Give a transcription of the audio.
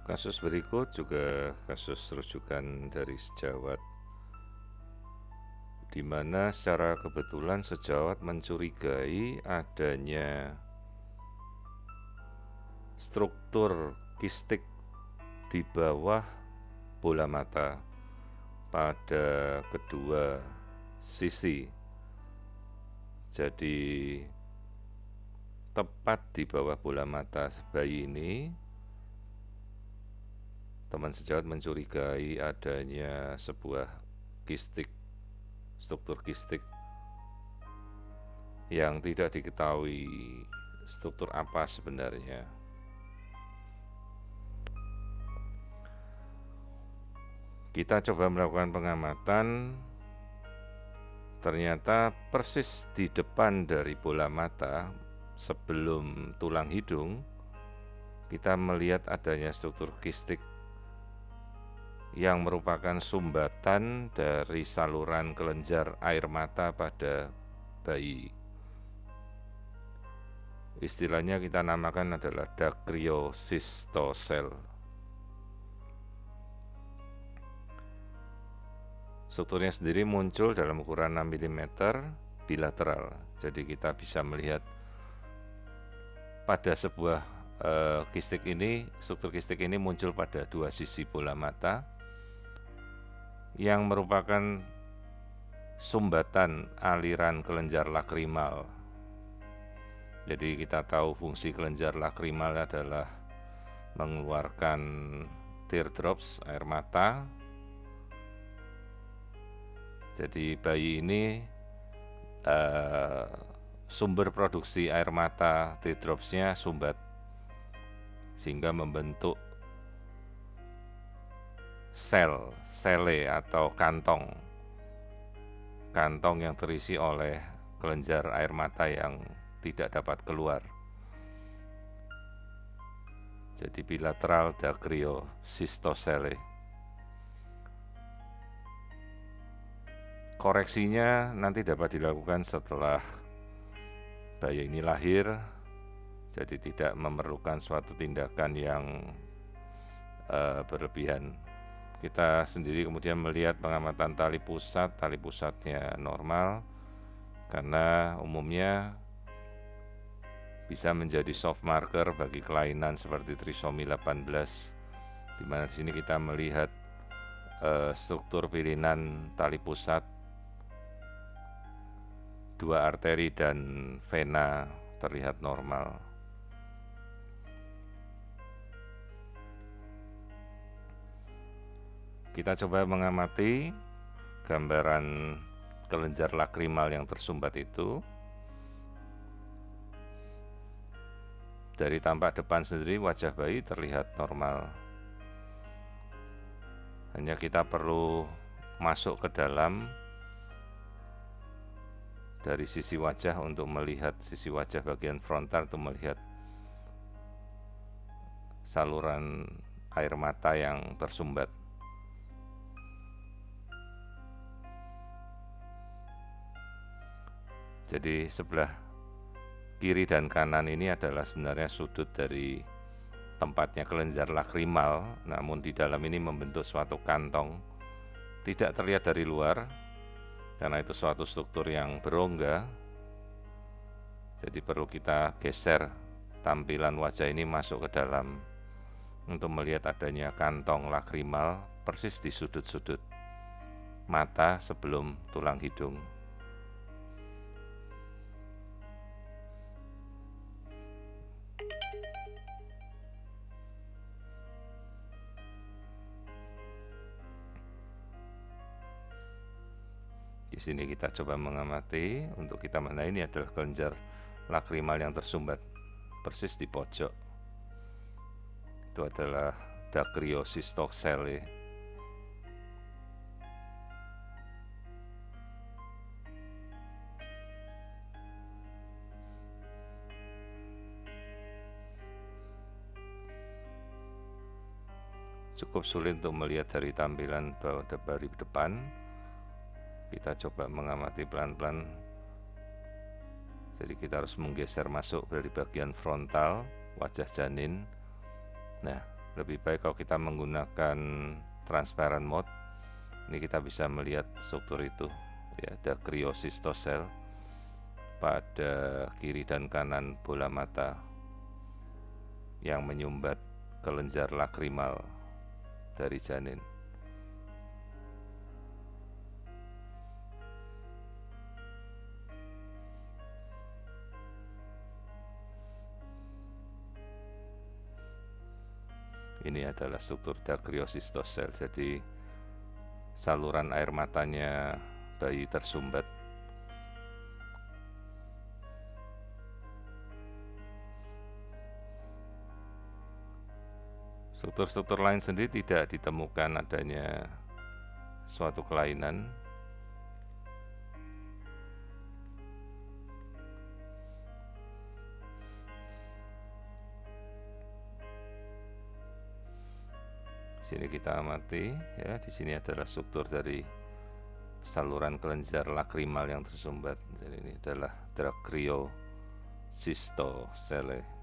Kasus berikut juga kasus rujukan dari sejawat, di mana secara kebetulan sejawat mencurigai adanya struktur kistik di bawah bola mata pada kedua sisi. Jadi tepat di bawah bola mata bayi ini, teman sejawat mencurigai adanya sebuah kistik, struktur kistik yang tidak diketahui struktur apa sebenarnya. Kita coba melakukan pengamatan, ternyata persis di depan dari bola mata sebelum tulang hidung, kita melihat adanya struktur kistik yang merupakan sumbatan dari saluran kelenjar air mata pada bayi. Istilahnya kita namakan adalah dacryocystocele. Strukturnya sendiri muncul dalam ukuran 6 mm bilateral. Jadi kita bisa melihat pada sebuah kistik ini, struktur kistik ini muncul pada dua sisi bola mata yang merupakan sumbatan aliran kelenjar lakrimal. Jadi kita tahu fungsi kelenjar lakrimal adalah mengeluarkan teardrops, air mata. Jadi bayi ini sumber produksi air mata teardropsnya sumbat, sehingga membentuk sele atau kantong yang terisi oleh kelenjar air mata yang tidak dapat keluar. Jadi bilateral dacryocystocele. Koreksinya nanti dapat dilakukan setelah bayi ini lahir, jadi tidak memerlukan suatu tindakan yang berlebihan. Kita sendiri kemudian melihat pengamatan tali pusatnya normal, karena umumnya bisa menjadi soft marker bagi kelainan seperti trisomi 18, di mana di sini kita melihat struktur pilihan tali pusat, dua arteri dan vena terlihat normal. Kita coba mengamati gambaran kelenjar lakrimal yang tersumbat itu. Dari tampak depan sendiri wajah bayi terlihat normal. Hanya kita perlu masuk ke dalam dari sisi wajah untuk melihat sisi wajah bagian frontal, untuk melihat saluran air mata yang tersumbat. Jadi sebelah kiri dan kanan ini adalah sebenarnya sudut dari tempatnya kelenjar lakrimal, namun di dalam ini membentuk suatu kantong, tidak terlihat dari luar karena itu suatu struktur yang berongga. Jadi perlu kita geser tampilan wajah ini masuk ke dalam untuk melihat adanya kantong lakrimal persis di sudut-sudut mata sebelum tulang hidung. Di sini kita coba mengamati untuk kita mana ini adalah kelenjar lakrimal yang tersumbat persis di pojok. Itu adalah dacryocystocele. Cukup sulit untuk melihat dari tampilan dari depan. Kita coba mengamati pelan-pelan. Jadi kita harus menggeser masuk dari bagian frontal wajah janin. Nah, Lebih baik kalau kita menggunakan transparent mode. Ini kita bisa melihat struktur itu, ya, ada cryocystocele pada kiri dan kanan bola mata yang menyumbat kelenjar lakrimal dari janin. Ini adalah struktur cryocystocele. Jadi saluran air matanya bayi tersumbat. Struktur-struktur lain sendiri tidak ditemukan adanya suatu kelainan. Sini kita amati, ya, di sini adalah struktur dari saluran kelenjar lakrimal yang tersumbat. Jadi ini adalah cryocystocele.